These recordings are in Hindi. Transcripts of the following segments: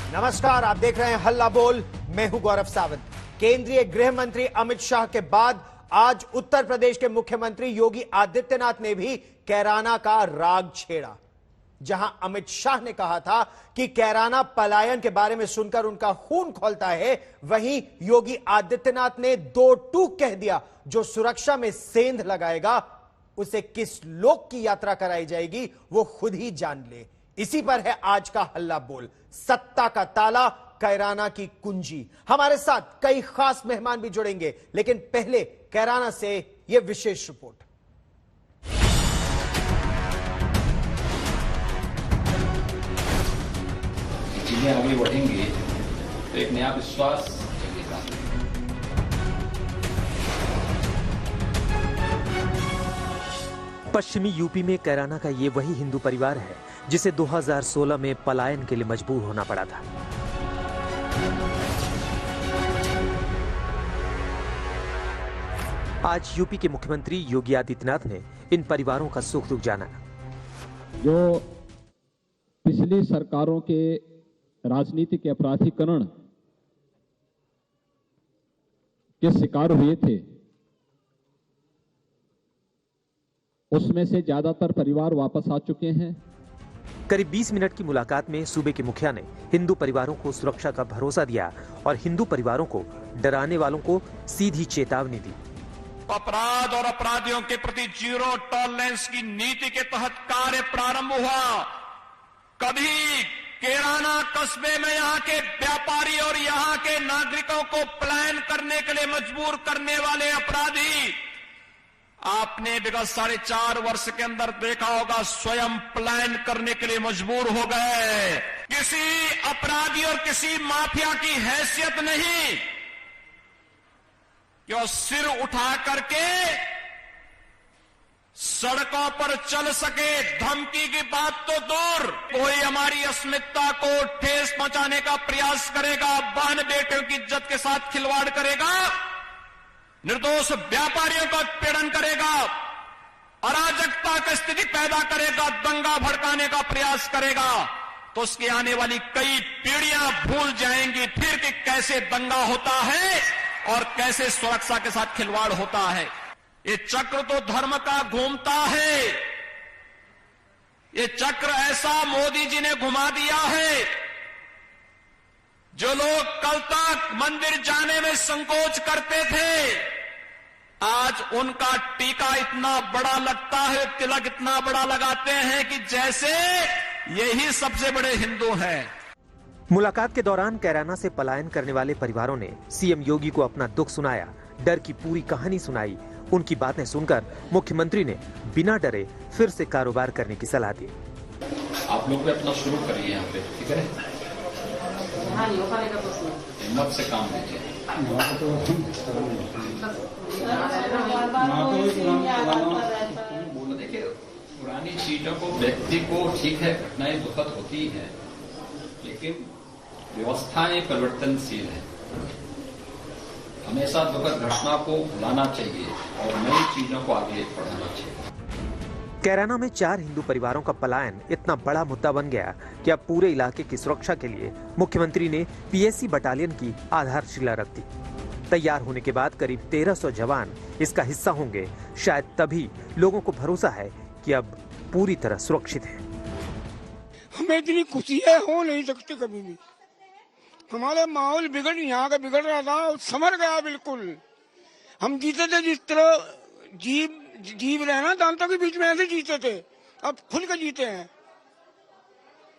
नमस्कार, आप देख रहे हैं हल्ला बोल। मैं हूं गौरव सावंत। केंद्रीय गृह मंत्री अमित शाह के बाद आज उत्तर प्रदेश के मुख्यमंत्री योगी आदित्यनाथ ने भी कैराना का राग छेड़ा। जहां अमित शाह ने कहा था कि कैराना पलायन के बारे में सुनकर उनका खून खौलता है, वहीं योगी आदित्यनाथ ने दो टूक कह दिया, जो सुरक्षा में सेंध लगाएगा उसे किस लोक की यात्रा कराई जाएगी वो खुद ही जान ले। इसी पर है आज का हल्ला बोल। सत्ता का ताला, कैराना की कुंजी। हमारे साथ कई खास मेहमान भी जुड़ेंगे, लेकिन पहले कैराना से यह विशेष रिपोर्ट। चीजें आगे बढ़ेंगी तो एक नया विश्वास जगेगा। पश्चिमी यूपी में कैराना का ये वही हिंदू परिवार है जिसे 2016 में पलायन के लिए मजबूर होना पड़ा था। आज यूपी के मुख्यमंत्री योगी आदित्यनाथ ने इन परिवारों का सुख दुख जाना। जो पिछली सरकारों के राजनीतिक अपराधीकरण के शिकार हुए थे, उसमें से ज्यादातर परिवार वापस आ चुके हैं। करीब 20 मिनट की मुलाकात में सूबे के मुखिया ने हिंदू परिवारों को सुरक्षा का भरोसा दिया और हिंदू परिवारों को डराने वालों को सीधी चेतावनी दी। अपराध और अपराधियों के प्रति जीरो टॉलरेंस की नीति के तहत कार्य प्रारंभ हुआ। कभी कैराना कस्बे में यहाँ के व्यापारी और यहाँ के नागरिकों को पलायन करने के लिए मजबूर करने वाले अपराधी आपने विगत 4.5 वर्ष के अंदर देखा होगा, स्वयं पलायन करने के लिए मजबूर हो गए। किसी अपराधी और किसी माफिया की हैसियत नहीं कि वो सिर उठा करके सड़कों पर चल सके। धमकी की बात तो दूर, कोई हमारी अस्मिता को ठेस पहुंचाने का प्रयास करेगा, बहन बेटियों की इज्जत के साथ खिलवाड़ करेगा, निर्दोष व्यापारियों का उत्पीड़न करेगा, अराजकता की स्थिति पैदा करेगा, दंगा भड़काने का प्रयास करेगा, तो उसकी आने वाली कई पीढ़ियां भूल जाएंगी फिर कि कैसे दंगा होता है और कैसे सुरक्षा के साथ खिलवाड़ होता है। ये चक्र तो धर्म का घूमता है। ये चक्र ऐसा मोदी जी ने घुमा दिया है, जो लोग कल तक मंदिर जाने में संकोच करते थे, आज उनका टीका इतना बड़ा लगता है, तिलक इतना बड़ा लगाते हैं कि जैसे यही सबसे बड़े हिंदू हैं। मुलाकात के दौरान कैराना से पलायन करने वाले परिवारों ने सीएम योगी को अपना दुख सुनाया, डर की पूरी कहानी सुनाई। उनकी बातें सुनकर मुख्यमंत्री ने बिना डरे फिर से कारोबार करने की सलाह दी। आप लोग भी अपना शुरू करिए यहाँ पे, ठीक है? हिम्मत से काम लीजिए। देखिए, पुरानी चीजों को, व्यक्ति को, ठीक है घटनाएं दुखद होती हैं, लेकिन व्यवस्थाएं परिवर्तनशील है। हमेशा दुखद घटना को भुलाना चाहिए और नई चीजों को आगे बढ़ाना चाहिए। कैराना में 4 हिंदू परिवारों का पलायन इतना बड़ा मुद्दा बन गया कि अब पूरे इलाके की सुरक्षा के लिए मुख्यमंत्री ने पीएसी बटालियन की आधारशिला रख दी। तैयार होने के बाद करीब 1300 जवान इसका हिस्सा होंगे। शायद तभी लोगों को भरोसा है कि अब पूरी तरह सुरक्षित है। हमें इतनी खुशियां हो नहीं सकती कभी भी। हमारा माहौल यहाँ का बिगड़ रहा था, संभल गया बिल्कुल। हम जीते थे जिस तरह जीव रहे ना दांतों के बीच में, ऐसे जीते थे, अब खुल के जीते हैं।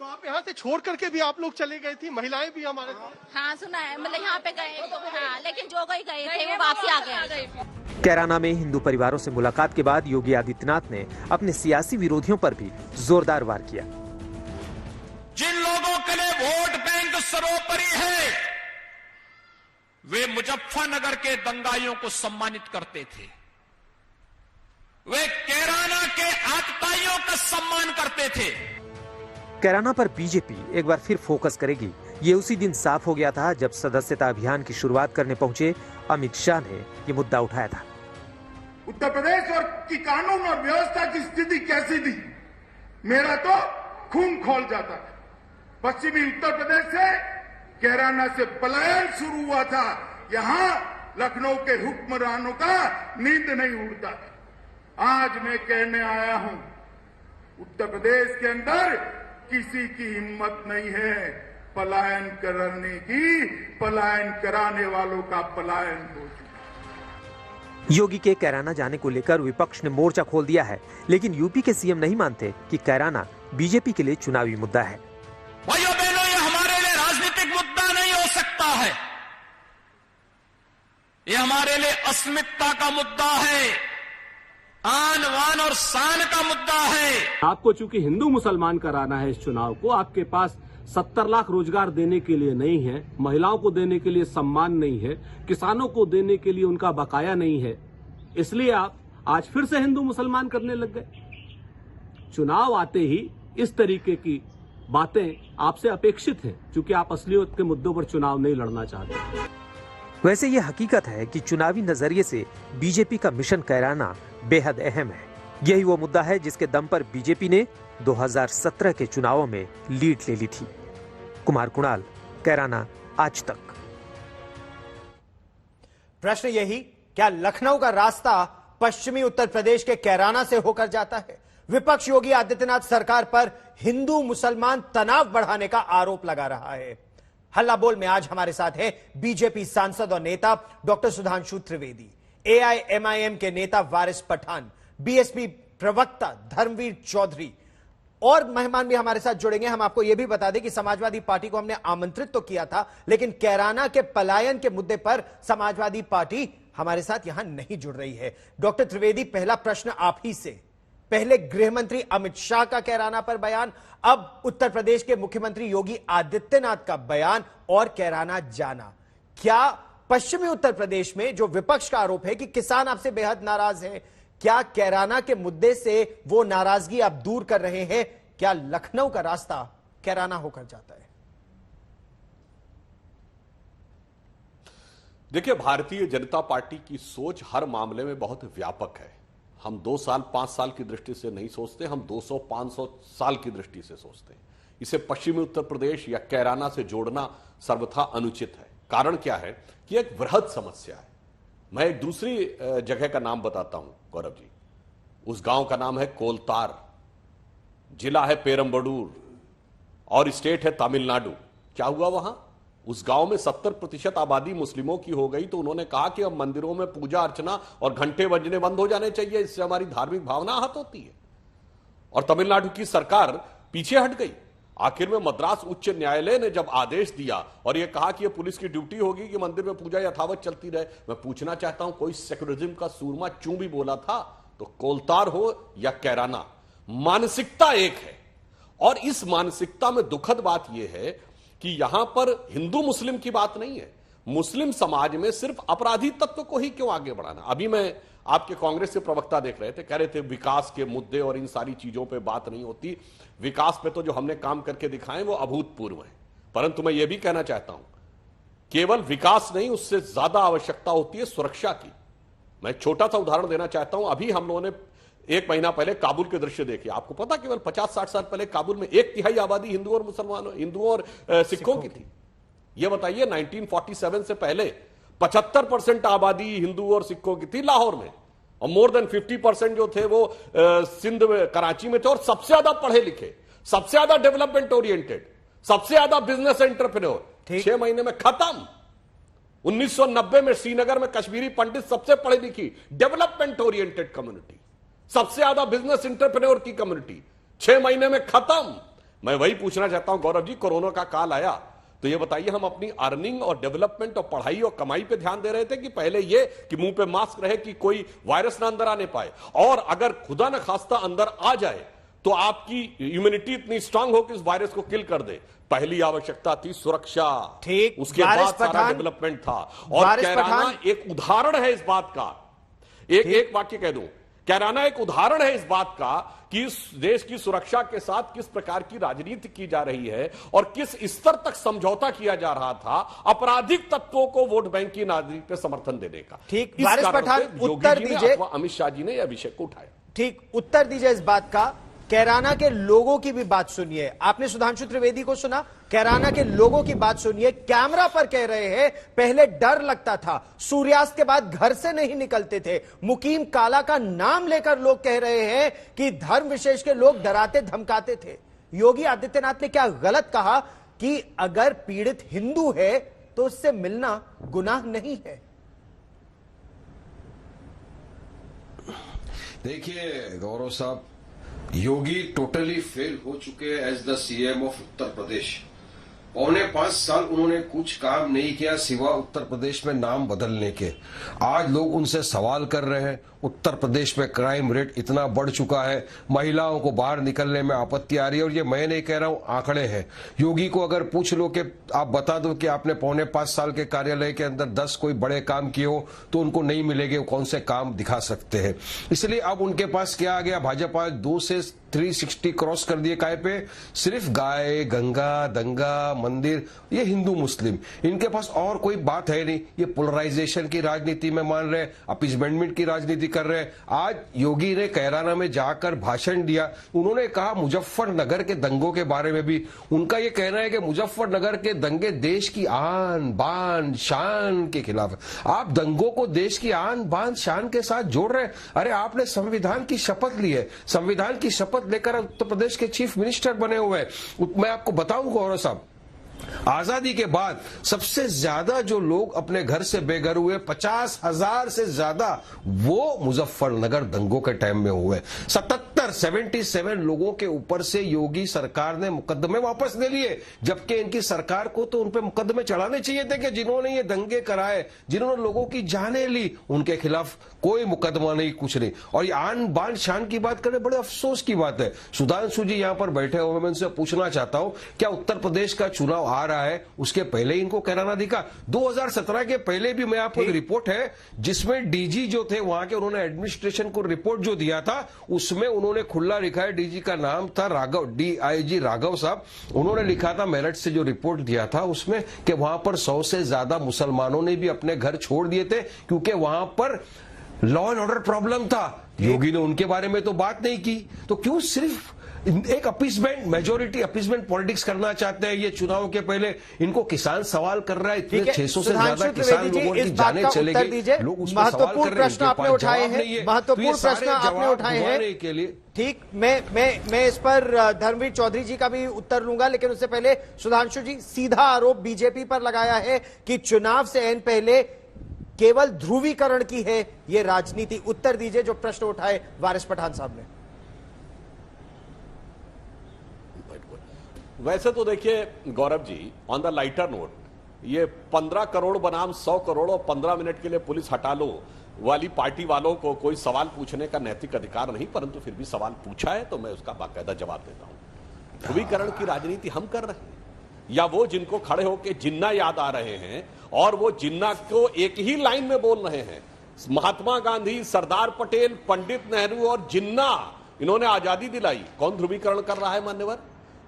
तो आप यहाँ से छोड़ करके भी आप लोग चले गए थी, महिलाएं भी हमारे साथ? हाँ सुना है, मतलब यहाँ पे गए हाँ, लेकिन जो गए थे वो वापसी आ गए। कैराना में हिंदू परिवारों से मुलाकात के बाद योगी आदित्यनाथ ने अपने सियासी विरोधियों पर भी जोरदार वार किया। जिन लोगों के लिए वोट बैंक सर्वोपरि है, वे मुजफ्फरनगर के दंगाइयों को सम्मानित करते थे, वे कैराना के आतताइयों का सम्मान करते थे। कैराना पर बीजेपी एक बार फिर फोकस करेगी, ये उसी दिन साफ हो गया था जब सदस्यता अभियान की शुरुआत करने पहुंचे अमित शाह ने ये मुद्दा उठाया था। उत्तर प्रदेश और की कानून और व्यवस्था की स्थिति कैसी थी, मेरा तो खून खौल जाता था। पश्चिमी उत्तर प्रदेश से कैराना से पलायन शुरू हुआ था, यहां लखनऊ के हुक्मरानों का नींद नहीं उड़ता था। आज मैं कहने आया हूं, उत्तर प्रदेश के अंदर किसी की हिम्मत नहीं है पलायन करने की, पलायन कराने वालों का पलायन हो चुका। योगी के कैराना जाने को लेकर विपक्ष ने मोर्चा खोल दिया है, लेकिन यूपी के सीएम नहीं मानते कि कैराना बीजेपी के लिए चुनावी मुद्दा है। भाइयों बहनों, ये हमारे लिए राजनीतिक मुद्दा नहीं हो सकता है, ये हमारे लिए अस्मिता का मुद्दा है, आन वान और शान का मुद्दा है। आपको चूंकि हिंदू मुसलमान कराना है इस चुनाव को, आपके पास 70 लाख रोजगार देने के लिए नहीं है, महिलाओं को देने के लिए सम्मान नहीं है, किसानों को देने के लिए उनका बकाया नहीं है, इसलिए आप आज फिर से हिंदू मुसलमान करने लग गए। चुनाव आते ही इस तरीके की बातें आपसे अपेक्षित हैं, क्योंकि आप असलियत के मुद्दों पर चुनाव नहीं लड़ना चाहते। वैसे ये हकीकत है कि चुनावी नजरिए से बीजेपी का मिशन कैराना बेहद अहम है। यही वो मुद्दा है जिसके दम पर बीजेपी ने 2017 के चुनावों में लीड ले ली थी। कुमार कुणाल, कैराना, आज तक। प्रश्न यही, क्या लखनऊ का रास्ता पश्चिमी उत्तर प्रदेश के कैराना से होकर जाता है? विपक्ष योगी आदित्यनाथ सरकार पर हिंदू मुसलमान तनाव बढ़ाने का आरोप लगा रहा है। हल्ला बोल में आज हमारे साथ हैं बीजेपी सांसद और नेता डॉक्टर सुधांशु त्रिवेदी, एआईएमआईएम के नेता वारिस पठान, बीएसपी प्रवक्ता धर्मवीर चौधरी और मेहमान भी हमारे साथ जुड़ेंगे। हम आपको यह भी बता दें कि समाजवादी पार्टी को हमने आमंत्रित तो किया था, लेकिन कैराना के पलायन के मुद्दे पर समाजवादी पार्टी हमारे साथ यहां नहीं जुड़ रही है। डॉक्टर त्रिवेदी, पहला प्रश्न आप ही से। पहले गृह मंत्री अमित शाह का कैराना पर बयान, अब उत्तर प्रदेश के मुख्यमंत्री योगी आदित्यनाथ का बयान और कैराना जाना। क्या पश्चिमी उत्तर प्रदेश में जो विपक्ष का आरोप है कि किसान आपसे बेहद नाराज हैं, क्या कैराना के मुद्दे से वो नाराजगी आप दूर कर रहे हैं? क्या लखनऊ का रास्ता कैराना होकर जाता है? देखिए, भारतीय जनता पार्टी की सोच हर मामले में बहुत व्यापक है। हम 2 साल 5 साल की दृष्टि से नहीं सोचते, हम 200-500 साल की दृष्टि से सोचते हैं। इसे पश्चिमी उत्तर प्रदेश या कैराना से जोड़ना सर्वथा अनुचित है। कारण क्या है कि एक वृहद समस्या है। मैं एक दूसरी जगह का नाम बताता हूं गौरव जी। उस गांव का नाम है कोलतार, जिला है पेरम्बडूर और स्टेट है तमिलनाडु। क्या हुआ वहां? उस गांव में 70% आबादी मुस्लिमों की हो गई, तो उन्होंने कहा कि अब मंदिरों में पूजा अर्चना और घंटे बजने बंद हो जाने चाहिए, इससे हमारी धार्मिक भावना आहत होती है। और तमिलनाडु की सरकार पीछे हट गई। आखिर में मद्रास उच्च न्यायालय ने जब आदेश दिया और यह कहा कि यह पुलिस की ड्यूटी होगी कि मंदिर में पूजा यथावत चलती रहे। मैं पूछना चाहता हूं, कोई सेक्युलरिज्म का सूरमा चूं भी बोला था? तो कोलतार हो या कैराना, मानसिकता एक है। और इस मानसिकता में दुखद बात यह है कि यहां पर हिंदू मुस्लिम की बात नहीं है। मुस्लिम समाज में सिर्फ अपराधी तत्व को ही क्यों आगे बढ़ाना? अभी मैं आपके कांग्रेस के प्रवक्ता देख रहे थे, कह रहे थे विकास के मुद्दे और इन सारी चीजों पे बात नहीं होती। विकास पे तो जो हमने काम करके दिखाए वो अभूतपूर्व है। परंतु मैं ये भी कहना चाहता हूं, केवल विकास नहीं, उससे ज्यादा आवश्यकता होती है सुरक्षा की। मैं छोटा सा उदाहरण देना चाहता हूं। अभी हम लोगों ने 1 महीना पहले काबुल के दृश्य देखे। आपको पता, केवल 50-60 साल पहले काबुल में 1/3 आबादी हिंदुओं और मुसलमानों, हिंदुओं और सिखों की थी। यह बताइए, 1947 से पहले 75% आबादी हिंदू और सिखों की थी लाहौर में, और मोर देन 50% जो थे वो सिंध में, कराची में थे। और सबसे ज्यादा पढ़े लिखे, सबसे ज्यादा डेवलपमेंट ओरिएंटेड, सबसे ज्यादा बिजनेस एंटरप्रेन्योर 6 महीने में खत्म। 1990 में श्रीनगर में कश्मीरी पंडित सबसे पढ़ी लिखी डेवलपमेंट ओरिएंटेड कम्युनिटी, सबसे ज्यादा बिजनेस एंटरप्रेन्योर की कम्युनिटी 6 महीने में खत्म। मैं वही पूछना चाहता हूं गौरव जी, कोरोना का काल आया तो ये बताइए, हम अपनी अर्निंग और डेवलपमेंट और पढ़ाई और कमाई पे ध्यान दे रहे थे कि पहले ये कि मुंह पे मास्क रहे कि कोई वायरस ना अंदर आने पाए? और अगर खुदा न खास्ता अंदर आ जाए तो आपकी इम्यूनिटी इतनी स्ट्रांग हो कि इस वायरस को किल कर दे। पहली आवश्यकता थी सुरक्षा, ठीक, उसके बाद सारा डेवलपमेंट था। और कैराना एक उदाहरण है इस बात का। एक वाक्य कह दूं, कैराना एक उदाहरण है इस बात का कि इस देश की सुरक्षा के साथ किस प्रकार की राजनीति की जा रही है और किस स्तर तक समझौता किया जा रहा था आपराधिक तत्वों को वोट बैंक की राजनीति पे समर्थन देने का। ठीक, वारिस पठान, उत्तर दीजिए। अमित शाह जी ने यह विषय को उठाया। ठीक, उत्तर दीजिए इस बात का कैराना के लोगों की भी बात सुनिए। आपने सुधांशु त्रिवेदी को सुना, कैराना के लोगों की बात सुनिए। कैमरा पर कह रहे हैं पहले डर लगता था, सूर्यास्त के बाद घर से नहीं निकलते थे। मुकीम काला का नाम लेकर लोग कह रहे हैं कि धर्म विशेष के लोग डराते धमकाते थे। योगी आदित्यनाथ ने क्या गलत कहा कि अगर पीड़ित हिंदू है तो उससे मिलना गुनाह नहीं है? देखिए गौरव साहब, योगी टोटली फेल हो चुके हैं as the CM of Uttar Pradesh. 4.25 साल उन्होंने कुछ काम नहीं किया सिवा उत्तर प्रदेश में नाम बदलने के। आज लोग उनसे सवाल कर रहे हैं। उत्तर प्रदेश में क्राइम रेट इतना बढ़ चुका है, महिलाओं को बाहर निकलने में आपत्ति आ रही है। और ये मैं नहीं कह रहा हूं, आंकड़े हैं। योगी को अगर पूछ लो कि आप बता दो कि आपने 4.25 साल के कार्यालय के अंदर 10 कोई बड़े काम किए हो, तो उनको नहीं मिलेंगे। कौन से काम दिखा सकते हैं? इसलिए अब उनके पास क्या आ गया, भाजपा 2 से 360 क्रॉस कर दिए। काय पे? सिर्फ गाय, गंगा, दंगा, मंदिर, ये हिंदू मुस्लिम, इनके पास और कोई बात है नहीं। ये पोलराइजेशन की राजनीति में मान रहे, अपीसमेंट की राजनीति कर रहे हैं। आज योगी ने कैराना में जाकर भाषण दिया, उन्होंने कहा मुजफ्फरनगर के दंगों के बारे में भी। उनका यह कहना है कि मुजफ्फरनगर के दंगे देश की आन बान शान के खिलाफ है। आप दंगों को देश की आन बान शान के साथ जोड़ रहे हैं। अरे आपने संविधान की शपथ ली है, संविधान की शपथ लेकर उत्तर प्रदेश के चीफ मिनिस्टर बने हुए हैं। मैं आपको बताऊं गौरव साहब, आजादी के बाद सबसे ज्यादा जो लोग अपने घर से बेघर हुए, 50,000 से ज्यादा, वो मुजफ्फरनगर दंगों के टाइम में हुए। 77 लोगों के ऊपर से योगी सरकार ने मुकदमे वापस ले लिए, जबकि इनकी सरकार को तो उन पे मुकदमे चढ़ाने चाहिए थे कि जिन्होंने ये दंगे कराए, जिन्होंने लोगों की जानें ली, उनके खिलाफ कोई मुकदमा नहीं, कुछ नहीं। और ये आन बान शान की बात करें, बड़े अफसोस की बात है। सुधांशु जी यहां पर बैठे हुए, मैं उनसे पूछना चाहता हूं, क्या उत्तर प्रदेश का चुनाव आ रहा है उसके पहले ही इनको कैराना दिखा? 2017 के पहले भी मैं आपको एक रिपोर्ट है जिसमें डीजी जो थे वहां के, उन्होंने एडमिनिस्ट्रेशन को रिपोर्ट जो दिया था उसमें उन्होंने खुला लिखा है, डीजी का नाम था राघव, डीआईजी राघव साहब। उन्होंने लिखा था मेरठ से जो रिपोर्ट दिया था उसमें कि वहां पर 100 से ज्यादा मुसलमानों ने भी अपने घर छोड़ दिए थे क्योंकि वहां पर लॉ एंड ऑर्डर प्रॉब्लम था। योगी ने उनके बारे में तो बात नहीं की। तो क्यों सिर्फ एक अपीसमेंट, मेजोरिटी अपीसमेंट पॉलिटिक्स करना चाहते हैं ये चुनाव के पहले? इनको किसान सवाल कर रहा है, इतने 600 से ज्यादा किसान लोगों की जाने चले गए, लोग उस पर सवाल कर रहे हैं, आपने उठाए हैं, महत्वपूर्ण प्रश्न आपने उठाए हैं के लिए। ठीक, मैं इस पर धर्मवीर चौधरी जी का भी उत्तर लूंगा, लेकिन उससे पहले सुधांशु जी, सीधा आरोप बीजेपी पर लगाया है कि चुनाव से ऐन पहले केवल ध्रुवीकरण की है ये राजनीति। उत्तर दीजिए जो प्रश्न उठाए वारिस पठान साहब ने। वैसे तो देखिए Gaurav ji, on the lighter note, ये 15 करोड़ बनाम 100 करोड़ और 15 मिनट के लिए पुलिस हटा लो वाली पार्टी वालों को कोई सवाल पूछने का नैतिक अधिकार नहीं, परंतु फिर भी सवाल पूछा है तो मैं उसका बाकायदा जवाब देता हूं। ध्रुवीकरण की राजनीति हम कर रहे हैं या वो जिनको खड़े होकर जिन्ना याद आ रहे हैं और वो जिन्ना को एक ही लाइन में बोल रहे हैं? महात्मा गांधी, सरदार पटेल, पंडित नेहरू और जिन्ना, इन्होंने आजादी दिलाई। कौन ध्रुवीकरण कर रहा है मान्यवर?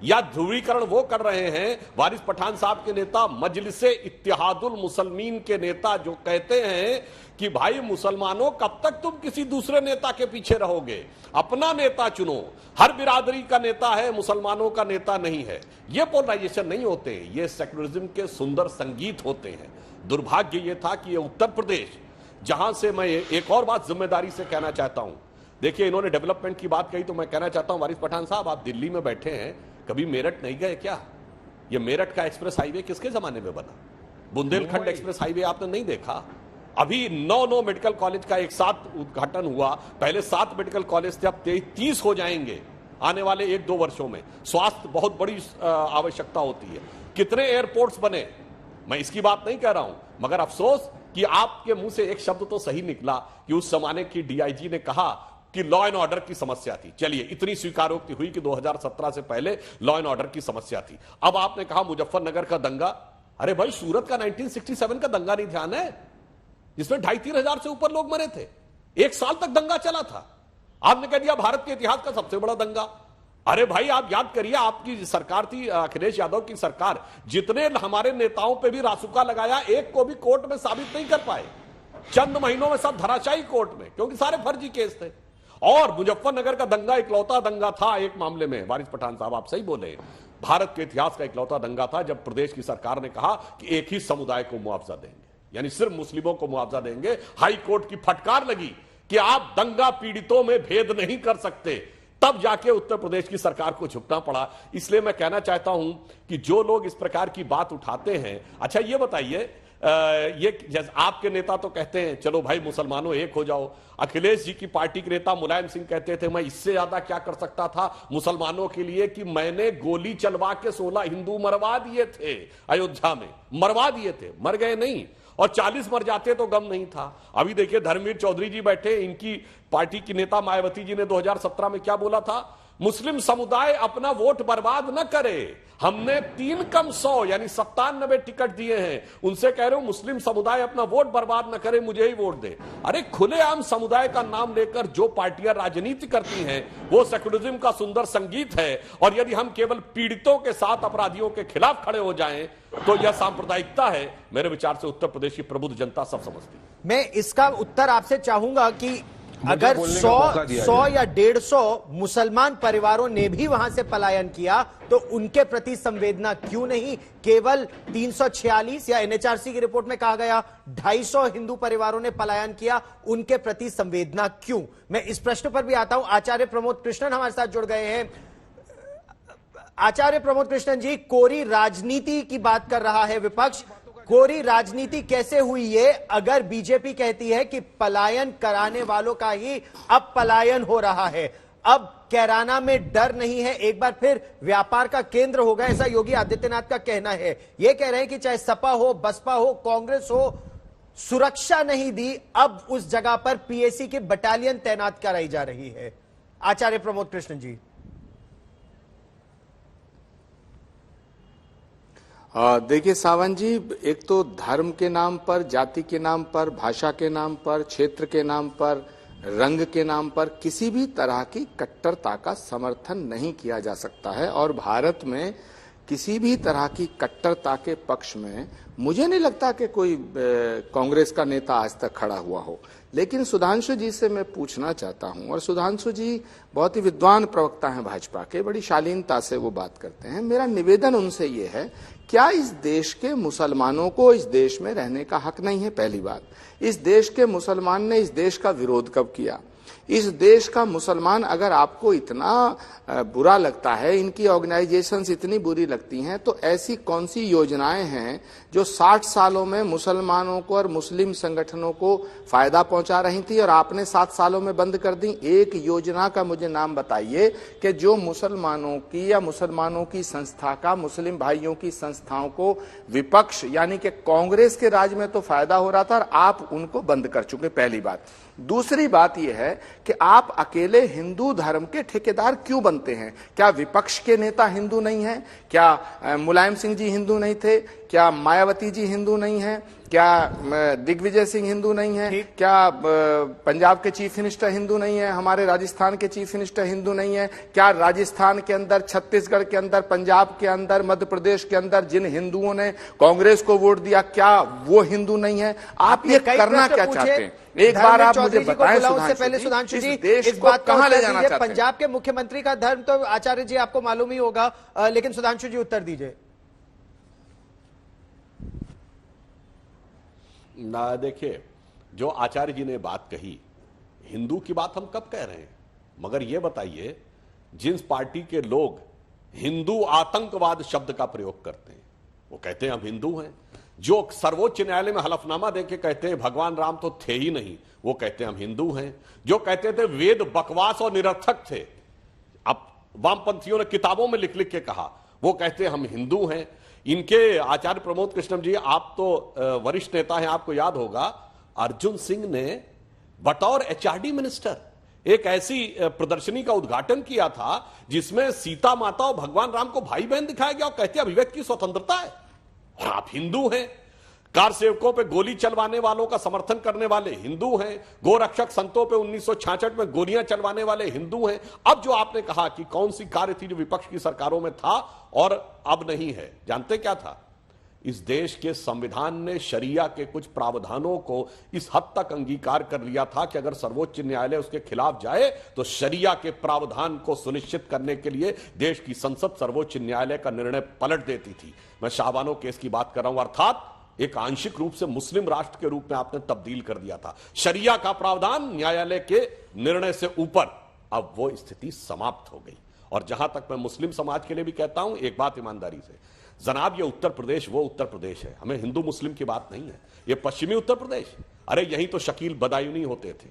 या ध्रुवीकरण वो कर रहे हैं वारिस पठान साहब के नेता, मजलिसे इत्तेहादुल मुसलमीन के नेता, जो कहते हैं कि भाई मुसलमानों कब तक तुम किसी दूसरे नेता के पीछे रहोगे, अपना नेता चुनो, हर बिरादरी का नेता है, मुसलमानों का नेता नहीं है। ये पोलराइजेशन नहीं होते, ये सेक्युलरिज्म के सुंदर संगीत होते हैं। दुर्भाग्य ये था कि ये उत्तर प्रदेश, जहां से मैं एक और बात जिम्मेदारी से कहना चाहता हूं, देखिए इन्होंने डेवलपमेंट की बात कही तो मैं कहना चाहता हूं वारिस पठान साहब, आप दिल्ली में बैठे हैं, कभी मेरठ नहीं गए क्या? ये मेरठ का एक्सप्रेस हाईवे किसके जमाने में बना? बुंदेलखंड एक्सप्रेस हाईवे आपने नहीं देखा? अभी 9 मेडिकल कॉलेज का एक साथ उद्घाटन हुआ, पहले 7 मेडिकल कॉलेज थे, अब 30 हो जाएंगे आने वाले 1-2 वर्षों में। स्वास्थ्य बहुत बड़ी आवश्यकता होती है। कितने एयरपोर्ट्स बने, मैं इसकी बात नहीं कह रहा हूं, मगर अफसोस कि आपके मुंह से एक शब्द तो सही निकला कि उस जमाने की डीआईजी ने कहा कि लॉ एंड ऑर्डर की समस्या थी। चलिए, इतनी स्वीकारोक्ति हुई कि 2017 से पहले लॉ एंड ऑर्डर की समस्या थी। अब आपने कहा मुजफ्फरनगर का दंगा, अरे भाई सूरत का 1967 का दंगा नहीं ध्यान है, जिसमें 2,500-3 हजार से ऊपर लोग मरे थे, 1 साल तक दंगा चला था। आपने कह दिया भारत के इतिहास का सबसे बड़ा दंगा। अरे भाई आप याद करिए, आपकी सरकार थी, अखिलेश यादव की सरकार, जितने हमारे नेताओं पे भी रासुका लगाया, एक को भी कोर्ट में साबित नहीं कर पाए। चंद महीनों में सब धराशायी कोर्ट में, क्योंकि सारे फर्जी केस थे। और मुजफ्फरनगर का दंगा इकलौता दंगा था एक मामले में, वारिस पठान साहब आप सही बोले, भारत के इतिहास का इकलौता दंगा था जब प्रदेश की सरकार ने कहा कि एक ही समुदाय को मुआवजा देंगे, यानी सिर्फ मुस्लिमों को मुआवजा देंगे। हाई कोर्ट की फटकार लगी कि आप दंगा पीड़ितों में भेद नहीं कर सकते, तब जाके उत्तर प्रदेश की सरकार को झुकना पड़ा। इसलिए मैं कहना चाहता हूं कि जो लोग इस प्रकार की बात उठाते हैं, अच्छा ये बताइए, ये जैसे आपके नेता तो कहते हैं चलो भाई मुसलमानों एक हो जाओ, अखिलेश जी की पार्टी के नेता मुलायम सिंह कहते थे मैं इससे ज्यादा क्या कर सकता था मुसलमानों के लिए कि मैंने गोली चलवा के 16 हिंदू मरवा दिए थे, अयोध्या में मरवा दिए थे, मर गए नहीं, और 40 मर जाते तो गम नहीं था। अभी देखिए धर्मवीर चौधरी जी बैठे, इनकी पार्टी की नेता मायावती जी ने 2017 में क्या बोला था, मुस्लिम समुदाय अपना वोट बर्बाद न करे, हमने 3 कम 100 यानी 97 टिकट दिए हैं, उनसे कह रहे हो मुस्लिम समुदाय अपना वोट बर्बाद न करे, मुझे ही वोट दे। अरे खुलेआम समुदाय का नाम लेकर जो पार्टियां राजनीति करती हैं वो सेकुलरिज्म का सुंदर संगीत है, और यदि हम केवल पीड़ितों के साथ अपराधियों के खिलाफ खड़े हो जाएं तो यह सांप्रदायिकता है। मेरे विचार से उत्तर प्रदेश की प्रबुद्ध जनता सब समझती है। मैं इसका उत्तर आपसे चाहूंगा कि अगर 100 या 150 मुसलमान परिवारों ने भी वहां से पलायन किया तो उनके प्रति संवेदना क्यों नहीं? केवल 346 या एनएचआरसी की रिपोर्ट में कहा गया 250 हिंदू परिवारों ने पलायन किया, उनके प्रति संवेदना क्यों? मैं इस प्रश्न पर भी आता हूं। आचार्य प्रमोद कृष्णन हमारे साथ जुड़ गए हैं। आचार्य प्रमोद कृष्णन जी, कोरी राजनीति की बात कर रहा है विपक्ष, कोरी राजनीति कैसे हुई ये, अगर बीजेपी कहती है कि पलायन कराने वालों का ही अब पलायन हो रहा है, अब कैराना में डर नहीं है, एक बार फिर व्यापार का केंद्र होगा, ऐसा योगी आदित्यनाथ का कहना है। ये कह रहे हैं कि चाहे सपा हो, बसपा हो, कांग्रेस हो, सुरक्षा नहीं दी, अब उस जगह पर पीएसी की बटालियन तैनात कराई जा रही है। आचार्य प्रमोद कृष्णन जी। देखिए सावंत जी, एक तो धर्म के नाम पर, जाति के नाम पर, भाषा के नाम पर, क्षेत्र के नाम पर, रंग के नाम पर किसी भी तरह की कट्टरता का समर्थन नहीं किया जा सकता है, और भारत में किसी भी तरह की कट्टरता के पक्ष में मुझे नहीं लगता कि कोई कांग्रेस का नेता आज तक खड़ा हुआ हो। लेकिन सुधांशु जी से मैं पूछना चाहता हूं, और सुधांशु जी बहुत ही विद्वान प्रवक्ता हैं भाजपा के, बड़ी शालीनता से वो बात करते हैं। मेरा निवेदन उनसे ये है, क्या इस देश के मुसलमानों को इस देश में रहने का हक नहीं है? पहली बात, इस देश के मुसलमान ने इस देश का विरोध कब किया? इस देश का मुसलमान अगर आपको इतना बुरा लगता है, इनकी ऑर्गेनाइजेशंस इतनी बुरी लगती हैं, तो ऐसी कौन सी योजनाएं हैं जो 60 सालों में मुसलमानों को और मुस्लिम संगठनों को फायदा पहुंचा रही थी और आपने 7 सालों में बंद कर दी? एक योजना का मुझे नाम बताइए कि जो मुसलमानों की या मुसलमानों की संस्था का, मुस्लिम भाइयों की संस्थाओं को विपक्ष यानी कि कांग्रेस के राज में तो फायदा हो रहा था और आप उनको बंद कर चुके। पहली बात। दूसरी बात यह है कि आप अकेले हिंदू धर्म के ठेकेदार क्यों बनते हैं? क्या विपक्ष के नेता हिंदू नहीं हैं? क्या मुलायम सिंह जी हिंदू नहीं थे? क्या मायावती जी हिंदू नहीं हैं? क्या दिग्विजय सिंह हिंदू नहीं है? क्या पंजाब के चीफ मिनिस्टर हिंदू नहीं है? हमारे राजस्थान के चीफ मिनिस्टर हिंदू नहीं है? क्या राजस्थान के अंदर, छत्तीसगढ़ के अंदर, पंजाब के अंदर, मध्य प्रदेश के अंदर जिन हिंदुओं ने कांग्रेस को वोट दिया, क्या वो हिंदू नहीं है? आप ये करना क्या चाहते हैं? एक बार आप मुझे बताएं सुधांशु जी, इस बात कहां ले जाना चाहते हैं? पंजाब के मुख्यमंत्री का धर्म तो आचार्य जी आपको मालूम ही होगा, लेकिन सुधांशु जी उत्तर दीजिए। ना देखिए, जो आचार्य जी ने बात कही, हिंदू की बात हम कब कह रहे हैं? मगर यह बताइए, जिस पार्टी के लोग हिंदू आतंकवाद शब्द का प्रयोग करते हैं, वो कहते हैं हम हिंदू हैं। जो सर्वोच्च न्यायालय में हलफनामा देके कहते हैं भगवान राम तो थे ही नहीं, वो कहते हैं हम हिंदू हैं। जो कहते थे वेद बकवास और निरर्थक थे, अब वामपंथियों ने किताबों में लिख लिख के कहा, वो कहते हैं हम हिंदू हैं। इनके आचार्य प्रमोद कृष्णन जी, आप तो वरिष्ठ नेता हैं, आपको याद होगा अर्जुन सिंह ने बतौर एचआरडी मिनिस्टर एक ऐसी प्रदर्शनी का उद्घाटन किया था जिसमें सीता माता और भगवान राम को भाई बहन दिखाया गया और कहते अभिव्यक्ति की स्वतंत्रता है और आप हिंदू हैं। कार सेवकों पे गोली चलवाने वालों का समर्थन करने वाले हिंदू हैं। गोरक्षक संतों पे 1966 में गोलियां चलवाने वाले हिंदू हैं। अब जो आपने कहा कि कौन सी कार्य थी जो विपक्ष की सरकारों में था और अब नहीं है, जानते क्या था? इस देश के संविधान ने शरिया के कुछ प्रावधानों को इस हद तक अंगीकार कर लिया था कि अगर सर्वोच्च न्यायालय उसके खिलाफ जाए तो शरिया के प्रावधान को सुनिश्चित करने के लिए देश की संसद सर्वोच्च न्यायालय का निर्णय पलट देती थी। मैं शाहबानो केस की बात कर रहा हूं, अर्थात एक आंशिक रूप से मुस्लिम राष्ट्र के रूप में आपने तब्दील कर दिया था। शरिया का प्रावधान न्यायालय के निर्णय से ऊपर, अब वो स्थिति समाप्त हो गई। और जहां तक मैं मुस्लिम समाज के लिए भी कहता हूं, एक बात ईमानदारी से, जनाब ये उत्तर प्रदेश वो उत्तर प्रदेश है, हमें हिंदू मुस्लिम की बात नहीं है, ये पश्चिमी उत्तर प्रदेश। अरे यहीं तो शकील बदायूनी होते थे,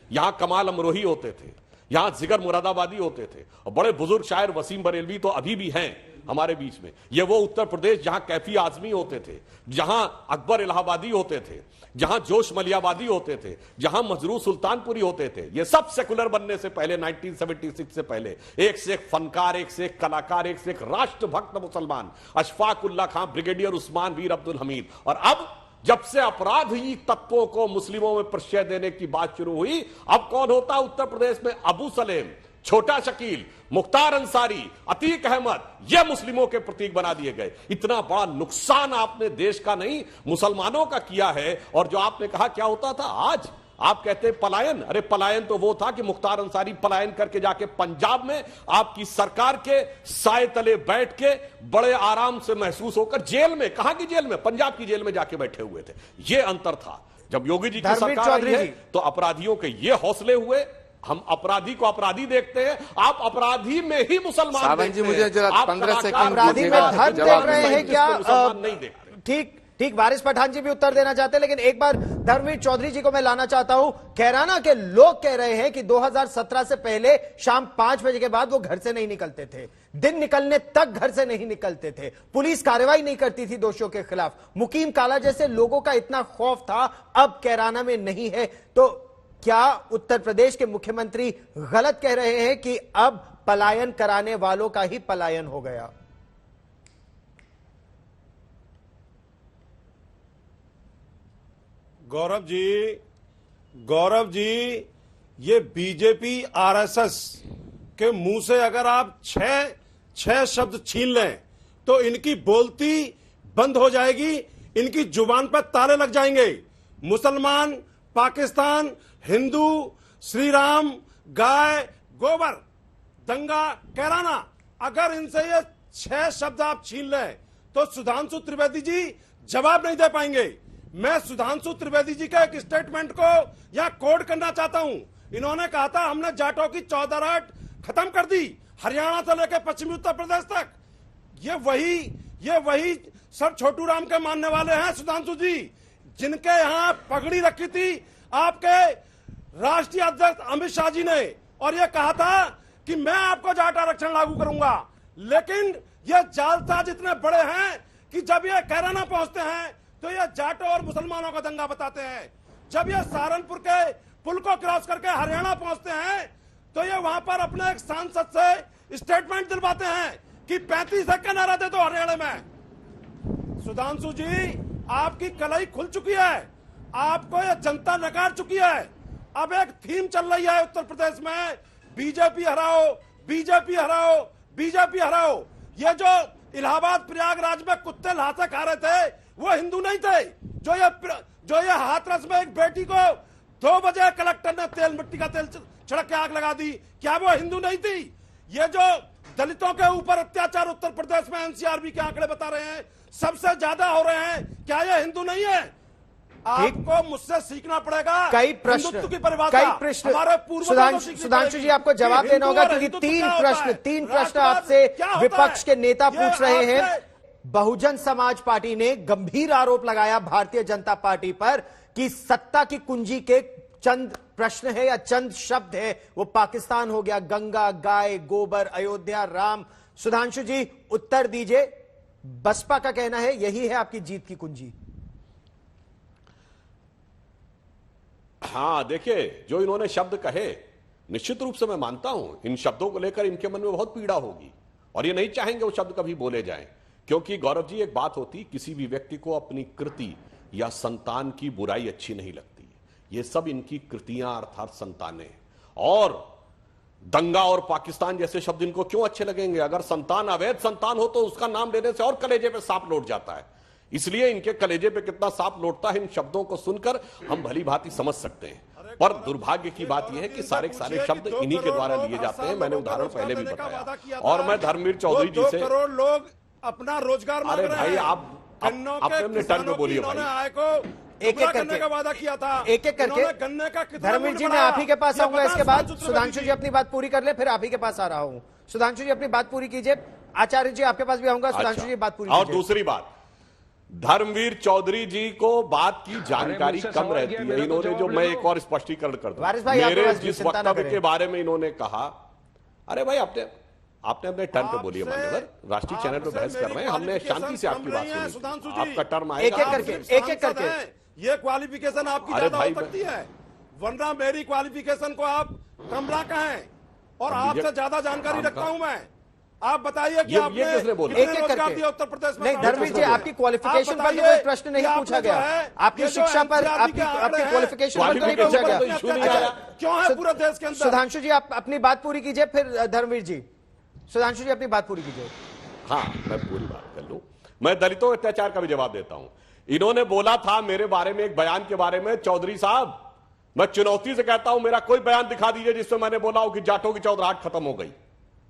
यहां कमाल अमरोही होते थे, यहां जिगर मुरादाबादी होते थे, और बड़े बुजुर्ग शायर वसीम बरेलवी तो अभी भी हैं हमारे बीच में। ये वो उत्तर प्रदेश जहां कैफी आजमी होते थे, जहां अकबर इलाहाबादी होते थे, जहां जोश मलियाबादी होते थे, जहां मजरू सुल्तानपुरी होते थे। ये सब सेकुलर बनने से पहले 1976 से पहले एक से एक फनकार, एक से एक कलाकार, एक से एक राष्ट्रभक्त मुसलमान, अशफाक उल्लाह खां, ब्रिगेडियर उस्मान, वीर अब्दुल हमीद। और अब जब से अपराधी तत्वों को मुस्लिमों में प्रश्रय देने की बात शुरू हुई, अब कौन होता उत्तर प्रदेश में? अबू सलेम, छोटा शकील, मुख्तार अंसारी, अतीक अहमद, ये मुस्लिमों के प्रतीक बना दिए गए। इतना बड़ा नुकसान आपने देश का नहीं मुसलमानों का किया है। और जो आपने कहा क्या होता था, आज आप कहते हैं पलायन। अरे पलायन तो वो था कि मुख्तार अंसारी पलायन करके जाके पंजाब में आपकी सरकार के साए तले बैठ के बड़े आराम से महसूस होकर जेल में, कहां की जेल में? पंजाब की जेल में जाके बैठे हुए थे। ये अंतर था। जब योगी जी की सरकार आई है तो अपराधियों के ये हौसले हुए। हम अपराधी को अपराधी देखते हैं, आप अपराधी में ही मुसलमान देखते हैं। मुझे जरा 15 सेकंड अपराधी में धर्म देख रहे हैं क्या? मुसलमान नहीं देखते। ठीक ठीक, वारिस पठान जी भी उत्तर देना चाहते हैं, लेकिन एक बार धर्मवीर चौधरी जी को मैं लाना चाहता हूं। कैराना के लोग कह रहे हैं कि 2017 से पहले शाम 5 बजे के बाद वो घर से नहीं निकलते थे, दिन निकलने तक घर से नहीं निकलते थे, पुलिस कार्रवाई नहीं करती थी दोषियों के खिलाफ। मुकीम काला जैसे लोगों का इतना खौफ था, अब कैराना में नहीं है। तो क्या उत्तर प्रदेश के मुख्यमंत्री गलत कह रहे हैं कि अब पलायन कराने वालों का ही पलायन हो गया? गौरव जी, ये बीजेपी आरएसएस के मुंह से अगर आप छह शब्द छीन लें तो इनकी बोलती बंद हो जाएगी, इनकी जुबान पर ताले लग जाएंगे। मुसलमान, पाकिस्तान, हिंदू, श्री राम, गाय, गोबर, दंगा, कैराना, अगर इनसे ये 6 शब्द आप छीन लें तो सुधांशु त्रिवेदी जी जवाब नहीं दे पाएंगे। मैं सुधांशु त्रिवेदी जी के एक स्टेटमेंट को यहां कोड करना चाहता हूं। इन्होंने कहा था हमने जाटों की चौधराहट खत्म कर दी, हरियाणा से लेकर पश्चिमी उत्तर प्रदेश तक। ये वही सर छोटू राम के मानने वाले हैं सुधांशु जी, जिनके यहां पगड़ी रखी थी आपके राष्ट्रीय अध्यक्ष अमित शाह जी ने, और ये कहा था कि मैं आपको जाट आरक्षण लागू करूंगा। लेकिन ये जालसाज इतने बड़े हैं कि जब ये कैराना पहुंचते हैं तो ये जाटों और मुसलमानों का दंगा बताते हैं। जब ये सहारनपुर के पुल को क्रॉस करके हरियाणा पहुंचते हैं तो ये वहां पर अपने एक सांसद से स्टेटमेंट दिलवाते हैं कि 35 सेकंड आ रहे थे तो हरियाणा में। सुधांशु जी, आपकी कलाई खुल चुकी है, आपको ये जनता नकार चुकी है। अब एक थीम चल रही है उत्तर प्रदेश में, बीजेपी हराओ, बीजेपी हराओ, बीजेपी हराओ। ये जो इलाहाबाद प्रयागराज में कुत्ते लाशें खा रहे थे वो हिंदू नहीं थे। जो ये हाथरस में एक बेटी को 2 बजे कलेक्टर ने मिट्टी का तेल छिड़क के आग लगा दी, क्या वो हिंदू नहीं थी? ये जो दलितों के ऊपर अत्याचार उत्तर प्रदेश में एनसीआरबी के आंकड़े बता रहे हैं सबसे ज्यादा हो रहे हैं, क्या ये हिंदू नहीं है? आपको मुझसे सीखना पड़ेगा। कई प्रश्न हमारे पूर्व सुधांशु जी आपको जवाब देना होगा, क्योंकि 3 प्रश्न आपसे विपक्ष के नेता पूछ रहे हैं। बहुजन समाज पार्टी ने गंभीर आरोप लगाया भारतीय जनता पार्टी पर कि सत्ता की कुंजी के चंद प्रश्न है या चंद शब्द है, वो पाकिस्तान हो गया, गंगा, गाय, गोबर, अयोध्या, राम। सुधांशु जी उत्तर दीजिए, बसपा का कहना है यही है आपकी जीत की कुंजी। हाँ, देखिए, जो इन्होंने शब्द कहे निश्चित रूप से मैं मानता हूं, इन शब्दों को लेकर इनके मन में बहुत पीड़ा होगी और ये नहीं चाहेंगे वो शब्द कभी बोले जाएं। क्योंकि गौरव जी, एक बात होती, किसी भी व्यक्ति को अपनी कृति या संतान की बुराई अच्छी नहीं लगती। ये सब इनकी कृतियां अर्थात संतानें, और दंगा और पाकिस्तान जैसे शब्द इनको क्यों अच्छे लगेंगे? अगर संतान अवैध संतान हो तो उसका नाम लेने से और कलेजे पे सांप लौट जाता है। इसलिए इनके कलेजे पे कितना सांप लौटता है इन शब्दों को सुनकर हम भली भांति समझ सकते हैं। पर दुर्भाग्य की बात यह है कि सारे के सारे शब्द इन्हीं के द्वारा लिए जाते हैं। मैंने उदाहरण पहले भी बताया। और मैं धर्मवीर चौधरी जी से 2 करोड़ लोग अपना रोजगार मांग रहे हैं। अरे भाई आपने अपने टर्न पे बोलिए भाई। आय को एक एक करके का वादा किया था, एक एक करके गन्ने का कितना धर्मवीर जी मैं आप ही के पास आऊंगा। इसके बाद सुधांशु जी अपनी बात पूरी कर ले, फिर आप ही के पास आ रहा हूं। सुधांशु जी अपनी बात पूरी कीजिए। आचार्य जी आपके पास भी आऊंगा। सुधांशु जी बात पूरी और दूसरी बात, धर्मवीर चौधरी जी को बात की जानकारी कम रहती है। इन्होंने जो, मैं एक और स्पष्टीकरण कर दूं, मेरे जिस वक्तव्य के बारे में इन्होंने कहा, अरे भाई आपने अपने टर्न पे बोलिए मान्यवर, राष्ट्रीय चैनल पे बहस कर रहे हैं, हमने शांति से आपकी बात सुनी। आपका टर्म आएगा। एक एक करके ये क्वालिफिकेशन आपकी ज्यादा हो सकती है, वरना मेरी क्वालिफिकेशन को आप कम ना कहें। और आपसे ज्यादा जानकारी रखता हूं मैं। आप बताइए कि आपने एक एक करके उत्तर प्रदेश में। नहीं धर्मवीर जी, आपकी क्वालिफिकेशन पर कोई प्रश्न नहीं पूछा गया, आपकी शिक्षा पर, आपकी क्वालिफिकेशन पर नहीं पूछा गया। क्यों है पूरे देश के अंदर? सुधांशु जी आप अपनी बात पूरी कीजिए, फिर धर्मवीर जी। सुधांशु जी अपनी बात पूरी कीजिए। हाँ, मैं पूरी बात कर लूं। मैं दलितों के अत्याचार का भी जवाब देता हूं। इन्होंने बोला था मेरे बारे में एक बयान के बारे में, चौधरी साहब मैं चुनौती से कहता हूं मेरा कोई बयान दिखा दीजिए जिसमें मैंने बोला हो कि जाटों की चौधराहट खत्म हो गई।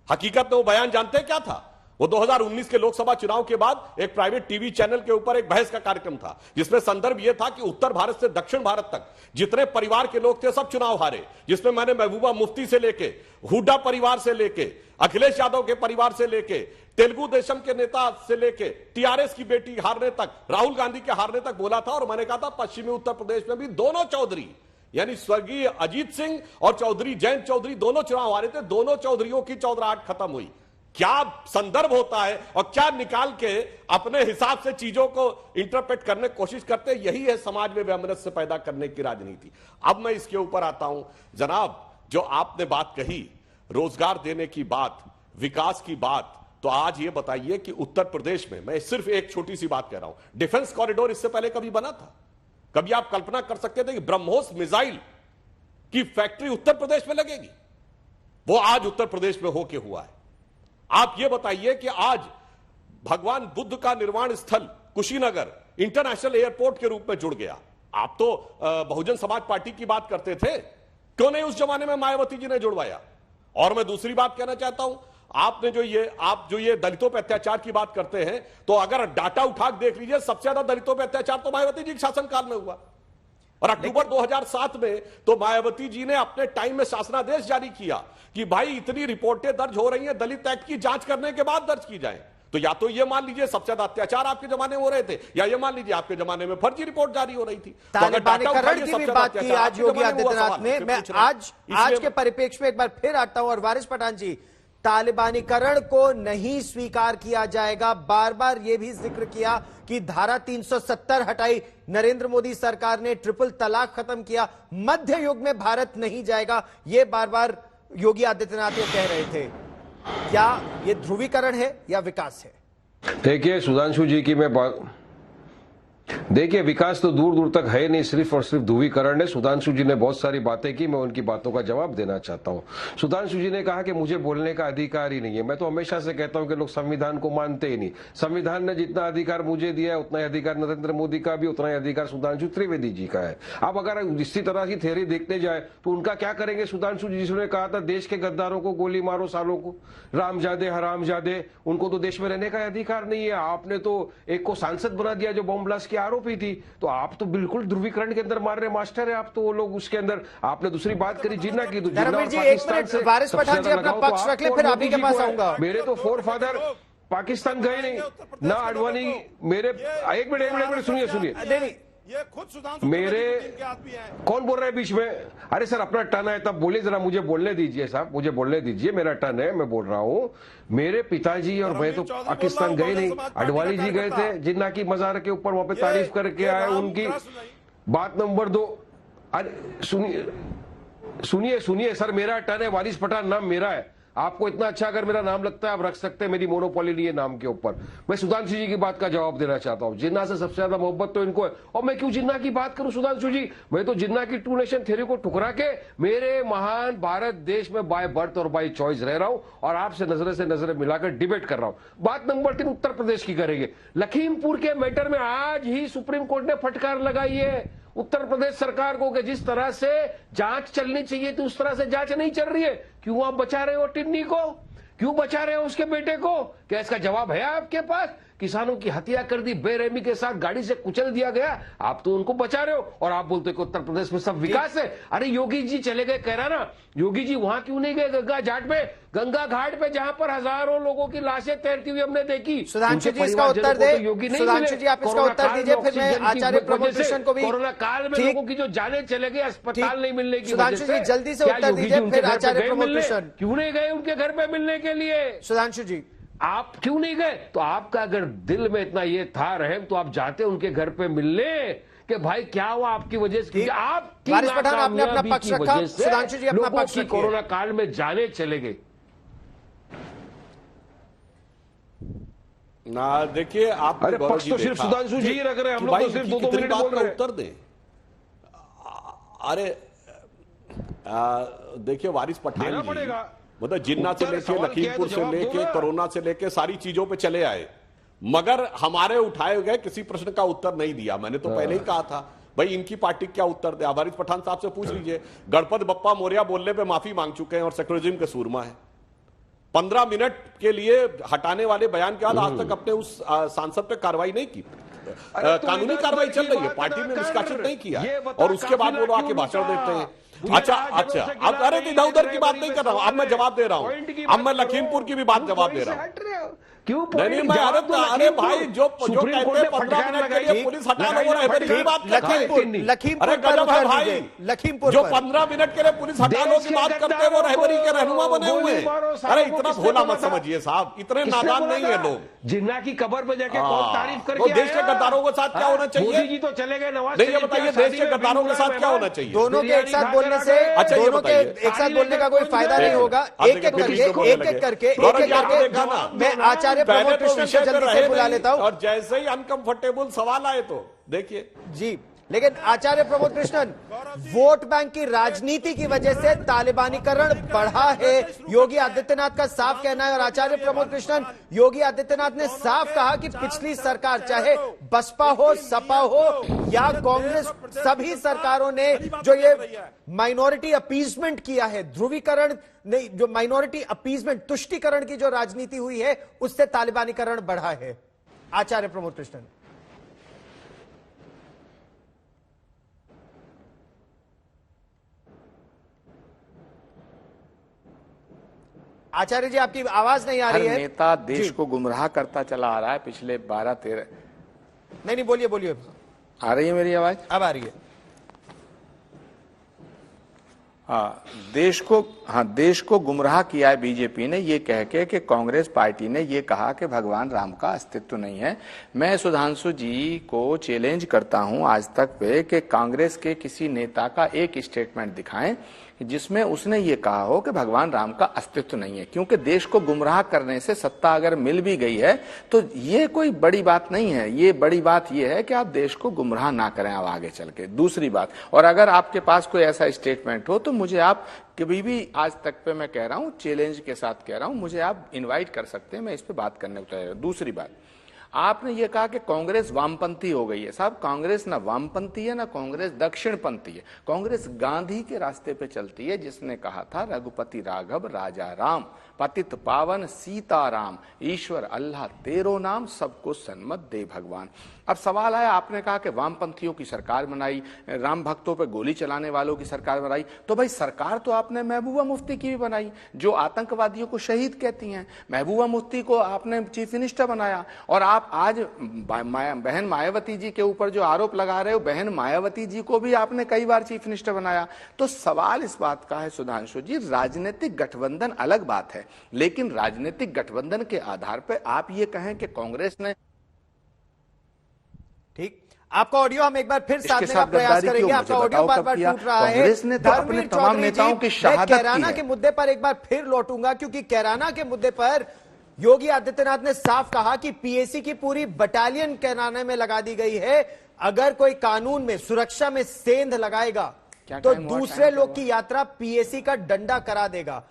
हकीकत में वो बयान जानते हैं क्या था? वो 2019 के लोकसभा चुनाव के बाद एक प्राइवेट टीवी चैनल के ऊपर एक बहस का कार्यक्रम था, जिसमें संदर्भ यह था कि उत्तर भारत से दक्षिण भारत तक जितने परिवार के लोग थे सब चुनाव हारे। जिसमें मैंने महबूबा मुफ्ती से लेके, हुड्डा परिवार से लेके, अखिलेश यादव के परिवार से लेके, तेलुगु देशम के नेता से लेके, टीआरएस की बेटी हारने तक, राहुल गांधी के हारने तक बोला था। और मैंने कहा था पश्चिमी उत्तर प्रदेश में भी दोनों चौधरी, यानी स्वर्गीय अजीत सिंह और चौधरी जयंत चौधरी दोनों चुनाव हारे थे। दोनों चौधरियों की चौधराहट खत्म हुई। क्या संदर्भ होता है और क्या निकाल के अपने हिसाब से चीजों को इंटरप्रेट करने की कोशिश करते हैं, यही है समाज में वैमनस्य पैदा करने की राजनीति। अब मैं इसके ऊपर आता हूं। जनाब, जो आपने बात कही रोजगार देने की बात, विकास की बात, तो आज ये बताइए कि उत्तर प्रदेश में, मैं सिर्फ एक छोटी सी बात कह रहा हूं, डिफेंस कॉरिडोर इससे पहले कभी बना था? कभी आप कल्पना कर सकते थे कि ब्रह्मोस मिसाइल की फैक्ट्री उत्तर प्रदेश में लगेगी? वो आज उत्तर प्रदेश में होके हुआ है। आप ये बताइए कि आज भगवान बुद्ध का निर्वाण स्थल कुशीनगर इंटरनेशनल एयरपोर्ट के रूप में जुड़ गया। आप तो बहुजन समाज पार्टी की बात करते थे, क्यों नहीं उस जमाने में मायावती जी ने जुड़वाया? और मैं दूसरी बात कहना चाहता हूं, आपने जो ये दलितों पर अत्याचार की बात करते हैं, तो अगर डाटा उठा देख लीजिए, सबसे ज्यादा दलितों पर अत्याचार तो मायावती जी के शासनकाल में हुआ। और अक्टूबर 2007 में तो मायावती जी ने अपने टाइम में शासनादेश जारी किया कि भाई इतनी रिपोर्टें दर्ज हो रही हैं, दलित एक्ट की जांच करने के बाद दर्ज की जाए। तो या तो ये मान लीजिए सबसे ज्यादा अत्याचार आपके जमाने में हो रहे थे, या ये मान लीजिए आपके जमाने में फर्जी रिपोर्ट जारी हो रही थी। तालिबानीकरण की भी बात की आज योगी आदित्यनाथ ने। मैं आज के परिप्रेक्ष्य में एक बार फिर आता हूं। और वारिस पठान जी, तालिबानीकरण को नहीं स्वीकार किया जाएगा। बार बार यह भी जिक्र किया कि धारा 370 हटाई नरेंद्र मोदी सरकार ने, ट्रिपल तलाक खत्म किया, मध्य युग में भारत नहीं जाएगा, यह बार बार योगी आदित्यनाथ ये कह रहे थे। क्या यह ध्रुवीकरण है या विकास है? देखिए सुधांशु जी की मैं बात, देखिए विकास तो दूर दूर तक है नहीं, सिर्फ और सिर्फ ध्रुवीकरण है। सुधांशु जी ने बहुत सारी बातें की, मैं उनकी बातों का जवाब देना चाहता हूं। सुधांशु जी ने कहा कि मुझे बोलने का अधिकार ही नहीं है। मैं तो हमेशा से कहता हूं कि लोग संविधान को मानते ही नहीं। संविधान ने जितना अधिकार मुझे दिया है उतना ही अधिकार नरेंद्र मोदी का भी, उतना ही अधिकार सुधांशु त्रिवेदी जी का है। अब अगर इसी तरह की थ्योरी देखने जाए तो उनका क्या करेंगे सुधांशु जी? जिन्होंने कहा था देश के गद्दारों को गोली मारो, सालों को रामजादे हरामजादे, उनको तो देश में रहने का अधिकार नहीं है। आपने तो एक को सांसद बना दिया जो बम ब्लास्ट की आरोपी थी। तो आप तो बिल्कुल ध्रुवीकरण के अंदर मार रहे मास्टर है आप तो। वो लोग उसके अंदर, आपने दूसरी बात करी जिन्ना की, पाकिस्तान से वारिस पठान जी अपना पक्ष रख ले, फिर आप ही के पास आऊंगा। मेरे तो फोर फादर पाकिस्तान गए नहीं ना, अडवाणी मेरे, एक मिनट सुनिए ये खुद मेरे, कौन बोल रहा है बीच में? अरे सर अपना टर्न है तब बोलिए, जरा मुझे बोलने दीजिए साहब, मुझे बोलने दीजिए, मेरा टर्न है, मैं बोल रहा हूँ। मेरे पिताजी और मैं तो पाकिस्तान गए नहीं, अडवाणी जी गए थे जिन्ना की मजार के ऊपर, वहां पे तारीफ करके आए उनकी। बात नंबर 2, अरे सुनिए सर, मेरा टर्न है, वारिस पठान नाम मेरा है। आपको इतना अच्छा अगर मेरा नाम लगता है आप रख सकते हैं, मेरी मोनोपोली नहीं है नाम के ऊपर। मैं सुधांशु जी की बात का जवाब देना चाहता हूं। जिन्ना से सबसे ज्यादा मोहब्बत तो इनको है, और मैं क्यों जिन्ना की बात करूं सुधांशु जी, मैं तो जिन्ना की टू नेशन थ्योरी को ठुकरा के मेरे महान भारत देश में बाय बर्थ और बाय चॉइस रह रहा हूं और आपसे नजरे से नजरें मिलाकर डिबेट कर रहा हूं। बात नंबर 3 उत्तर प्रदेश की करेंगे। लखीमपुर के मैटर में आज ही सुप्रीम कोर्ट ने फटकार लगाई है उत्तर प्रदेश सरकार को कि जिस तरह से जांच चलनी चाहिए थी उस तरह से जांच नहीं चल रही है। क्यों आप बचा रहे हो टिन्नी को, क्यों बचा रहे हो उसके बेटे को? क्या इसका जवाब है आपके पास? किसानों की हत्या कर दी, बेरहमी के साथ गाड़ी से कुचल दिया गया, आप तो उनको बचा रहे हो और आप बोलते हो कि उत्तर प्रदेश में सब विकास है। अरे योगी जी चले गए कैराना, योगी जी वहां क्यों नहीं गए गंगा घाट पे जहां पर हजारों लोगों की लाशें तैरती हुई हमने देखी? सुधांशु जी इसका उत्तर दे, सुधांशु जी आप इसका उत्तर दीजिए, फिर मैं आचार्य प्रमोद कृष्ण को भी। कोरोना काल में लोगों की जो जाने चले गए अस्पताल नहीं मिलने की वजह से, सुधांशु जी जल्दी से उत्तर दीजिए, फिर आचार्य प्रमोद कृष्ण। क्यों नहीं गए उनके घर पे मिलने के लिए? सुधांशु जी आप क्यों नहीं गए? तो आपका अगर दिल में इतना ये था रहम तो आप जाते उनके घर पे मिलने कि भाई क्या हुआ आपकी वजह से, आपकी वारिस पठान आपने अपना पक्ष रखा, सुधांशु जी अपना पक्ष रखिए। कोरोना काल में जाने चले गए ना। देखिए आप अरे पक्ष तो सिर्फ सुधांशु जी रख रहे हैं, हम लोग तो सिर्फ 2 मिनट बोल रहे हैं। उत्तर दे। अरे देखिए वारिस पठान जी मतलब जिन्ना से लेके लखीमपुर से लेके कोरोना से लेके सारी चीजों पे चले आए, मगर हमारे उठाए गए किसी प्रश्न का उत्तर नहीं दिया। मैंने तो पहले ही कहा था भाई इनकी पार्टी क्या उत्तर दे। वारिस पठान साहब से पूछ लीजिए, गणपत बप्पा मौर्य बोलने पे माफी मांग चुके हैं और सेक्युलरिज्म के सूरमा है। 15 मिनट के लिए हटाने वाले बयान के बाद आज तक अपने उस सांसद पे कार्रवाई नहीं की। कानूनी कार्रवाई चल रही है, पार्टी ने निष्कासित नहीं किया और उसके बाद वो आके भाषण देते हैं। अच्छा अब अरे इधर उधर की बात नहीं कर रहा हूं, अब मैं जवाब दे रहा हूं, अब मैं लखीमपुर की भी बात जवाब दे रहा हूं। क्यों नहीं मैं अरे भाई जो कहते हैं 15 मिनट के लिए पुलिस हटा लो वो रहबरी की बात लखीमपुर अरे गजब है भाई, लखीमपुर जो 15 मिनट के लिए पुलिस हटा लो की बात करते हैं वो रहबरी के रहनुमा बने हुए। अरे इतना भोला मत समझिए साहब, इतने नादान नहीं है लोग। जिन्ना की कब्र पे जाके कौन तारीफ करके देश के गद्दारों के साथ क्या होना चाहिए? मोदी जी तो चले गए, नवाज नहीं ये बताइए देश के गद्दारों के साथ क्या होना चाहिए? दोनों के एक साथ बोलने से, दोनों के एक साथ बोलने का कोई फायदा नहीं होगा। एक एक करके मैं आचार्य प्रमोद कृष्ण को जल्दी से बुला लेता हूं। और जैसे ही अनकंफर्टेबल सवाल आए तो देखिए जी, लेकिन आचार्य प्रमोद कृष्णन, वोट बैंक की राजनीति की वजह से तालिबानीकरण बढ़ा है, योगी आदित्यनाथ का साफ कहना है। और आचार्य प्रमोद कृष्णन, योगी आदित्यनाथ ने साफ कहा कि पिछली सरकार चाहे बसपा हो, सपा हो या कांग्रेस, सभी सरकारों ने जो ये माइनॉरिटी अपीजमेंट किया है, ध्रुवीकरण नहीं, जो माइनॉरिटी अपीजमेंट, तुष्टीकरण की जो राजनीति हुई है उससे तालिबानीकरण बढ़ा है। आचार्य प्रमोद कृष्णन आचार्य जी आपकी आवाज नहीं आ रही है। नेता देश को गुमराह करता चला आ रहा है पिछले 12-13। नहीं बोलिए बोलिए। आ रही है मेरी आवाज? अब आ रही है। देश को गुमराह किया है बीजेपी ने ये कह के कि कांग्रेस पार्टी ने ये कहा कि भगवान राम का अस्तित्व नहीं है। मैं सुधांशु जी को चैलेंज करता हूं आज तक पे कि कांग्रेस के किसी नेता का एक स्टेटमेंट दिखाएं जिसमें उसने ये कहा हो कि भगवान राम का अस्तित्व नहीं है। क्योंकि देश को गुमराह करने से सत्ता अगर मिल भी गई है तो ये कोई बड़ी बात नहीं है। ये बड़ी बात ये है कि आप देश को गुमराह ना करें अब आगे चल के। दूसरी बात, और अगर आपके पास कोई ऐसा स्टेटमेंट हो तो मुझे आप कभी भी आज तक पे मैं कह रहा हूं, चैलेंज के साथ कह रहा हूं, मुझे आप इन्वाइट कर सकते हैं, मैं इस पे बात करने को तैयार हूं। दूसरी बात, आपने ये कहा कि कांग्रेस वामपंथी हो गई है। साहब कांग्रेस ना वामपंथी है ना कांग्रेस दक्षिणपंथी है। कांग्रेस गांधी के रास्ते पे चलती है जिसने कहा था रघुपति राघव राजा राम, पतित पावन सीताराम, ईश्वर अल्लाह तेरो नाम, सबको सन्मत दे भगवान। अब सवाल आया, आपने कहा कि वामपंथियों की सरकार बनाई, राम भक्तों पे गोली चलाने वालों की सरकार बनाई, तो भाई सरकार तो आपने महबूबा मुफ्ती की भी बनाई जो आतंकवादियों को शहीद कहती हैं। महबूबा मुफ्ती को आपने चीफ मिनिस्टर बनाया और आप आज बहन मायावती जी के ऊपर जो आरोप लगा रहे हो, बहन मायावती जी को भी आपने कई बार चीफ मिनिस्टर बनाया। तो सवाल इस बात का है सुधांशु जी, राजनीतिक गठबंधन अलग बात है, लेकिन राजनीतिक गठबंधन के आधार पर आप ये कहें कि कांग्रेस ने ठीक, आपका ऑडियो हम एक बार फिर साधने का साथ प्रयास गद्दारी करेंगे। क्यों? आपका मुझे ऑडियो बताओ बार कब बार किया? टूट रहा है। कांग्रेस ने तो अपने धर्मवीर तमाम चौधरी नेताओं जी, की मैं शहादत कैराना की के है। मुद्दे पर एक बार फिर लौटूंगा, क्योंकि कैराना के मुद्दे पर योगी आदित्यनाथ ने साफ कहा कि पीएसी की पूरी बटालियन कैराना में लगा दी गई है। अगर कोई कानून में सुरक्षा में सेंध लगाएगा तो दूसरे लोग की यात्रा पीएसी का डंडा करा देगा।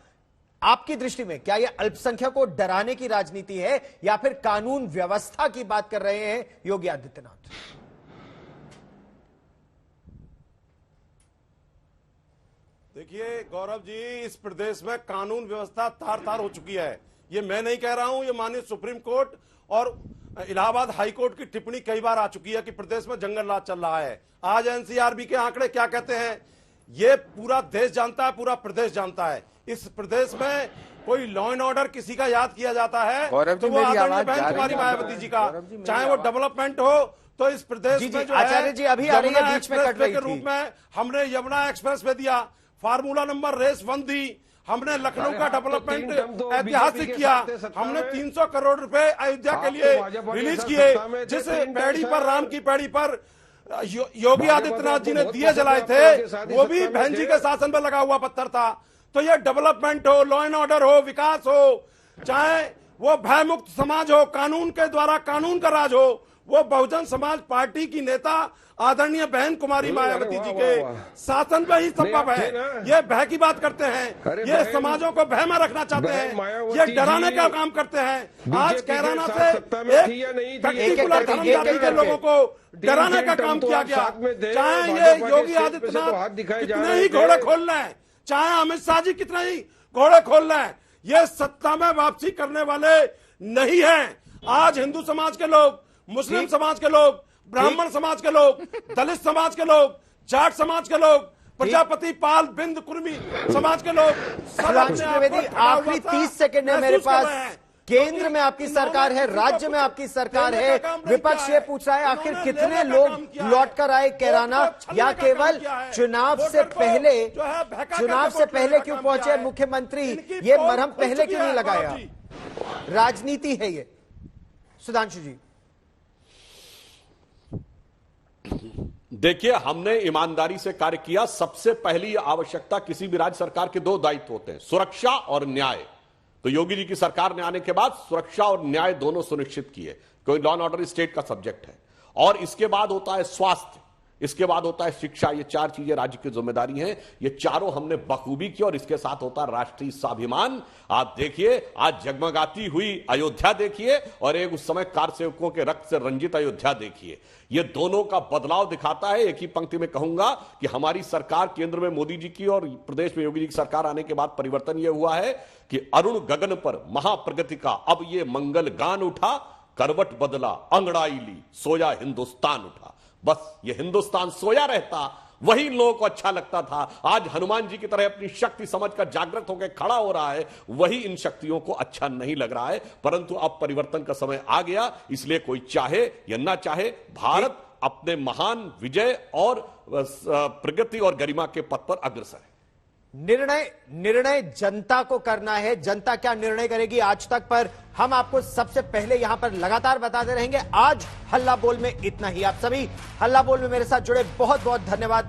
आपकी दृष्टि में क्या यह अल्पसंख्यक को डराने की राजनीति है या फिर कानून व्यवस्था की बात कर रहे हैं योगी आदित्यनाथ? देखिए गौरव जी, इस प्रदेश में कानून व्यवस्था तार तार हो चुकी है। ये मैं नहीं कह रहा हूं, ये माननीय सुप्रीम कोर्ट और इलाहाबाद हाई कोर्ट की टिप्पणी कई बार आ चुकी है कि प्रदेश में जंगल राज चल रहा है। आज एनसीआरबी के आंकड़े क्या कहते हैं, ये पूरा देश जानता है, पूरा प्रदेश जानता है। इस प्रदेश में कोई लॉ एंड ऑर्डर किसी का याद किया जाता है तो वो आदरणीय बहन कुमारी मायावती जी का, चाहे वो डेवलपमेंट हो तो इस प्रदेश में जो आचार्य जी अभी आ रही है, बीच में कट रही के रूप में हमने यमुना एक्सप्रेस में दिया, फार्मूला नंबर रेस 1 दी, हमने लखनऊ का डेवलपमेंट ऐतिहासिक किया, हमने 300 करोड़ रुपए अयोध्या के लिए रिलीज किए, जिस पैड़ी पर, राम की पैड़ी पर योगी आदित्यनाथ जी ने दिए जलाए थे वो भी बहन जी के शासन पर लगा हुआ पत्थर था। तो ये डेवलपमेंट हो, लॉ एंड ऑर्डर हो, विकास हो, चाहे वो भयमुक्त समाज हो, कानून के द्वारा कानून का राज हो, वो बहुजन समाज पार्टी की नेता आदरणीय बहन कुमारी मायावती जी के शासन में ही संभव है। ये भय की बात करते हैं, ये समाजों को भय में रखना चाहते हैं, ये डराने का काम करते हैं। आज कैराना से एक पर्टिकुलर धर्म जाति के लोगों को डराने का काम किया गया। चाहे ये योगी आदित्यनाथ कितने ही घोड़े खोल लें, चाहे अमित शाह जी कितने ही घोड़े खोल लें, ये सत्ता में वापसी करने वाले नहीं है। आज हिंदू समाज के लोग, मुस्लिम समाज के लोग, ब्राह्मण समाज के लोग, दलित समाज के लोग, जाट समाज के लोग, प्रजापति, पाल, बिंद, कुर्मी समाज के लोग, आखिरी 30 सेकंड है मेरे पास। केंद्र में आपकी सरकार है, राज्य में आपकी सरकार है, विपक्ष ये पूछ रहा है आखिर कितने लोग लौट कर आए कैराना, या केवल चुनाव से पहले क्यों पहुंचे मुख्यमंत्री, ये मरहम पहले क्यों नहीं लगाया? राजनीति है ये। सुधांशु जी, देखिए, हमने ईमानदारी से कार्य किया। सबसे पहली आवश्यकता किसी भी राज्य सरकार के 2 दायित्व होते हैं, सुरक्षा और न्याय। तो योगी जी की सरकार ने आने के बाद सुरक्षा और न्याय दोनों सुनिश्चित किए, क्योंकि लॉ एंड ऑर्डर स्टेट का सब्जेक्ट है। और इसके बाद होता है स्वास्थ्य, इसके बाद होता है शिक्षा। ये 4 चीजें राज्य की जिम्मेदारी हैं, ये चारों हमने बखूबी की। और इसके साथ होता है राष्ट्रीय स्वाभिमान। आप देखिए, आज जगमगाती हुई अयोध्या देखिए और एक उस समय कार सेवकों के रक्त से रंजित अयोध्या देखिए। ये दोनों का बदलाव दिखाता है। एक ही पंक्ति में कहूंगा कि हमारी सरकार केंद्र में मोदी जी की और प्रदेश में योगी जी की सरकार आने के बाद परिवर्तन यह हुआ है कि अरुण गगन पर महाप्रगति का अब ये मंगल गान उठा, करवट बदला अंगड़ाई ली, सोया हिंदुस्तान उठा। बस ये हिंदुस्तान सोया रहता, वही लोगों को अच्छा लगता था। आज हनुमान जी की तरह अपनी शक्ति समझकर जागृत होकर खड़ा हो रहा है, वही इन शक्तियों को अच्छा नहीं लग रहा है। परंतु अब परिवर्तन का समय आ गया, इसलिए कोई चाहे या ना चाहे, भारत अपने महान विजय और प्रगति और गरिमा के पथ पर अग्रसर है। निर्णय जनता को करना है। जनता क्या निर्णय करेगी आज तक पर हम आपको सबसे पहले यहां पर लगातार बताते रहेंगे। आज हल्ला बोल में इतना ही। आप सभी हल्ला बोल में मेरे साथ जुड़े बहुत बहुत धन्यवाद।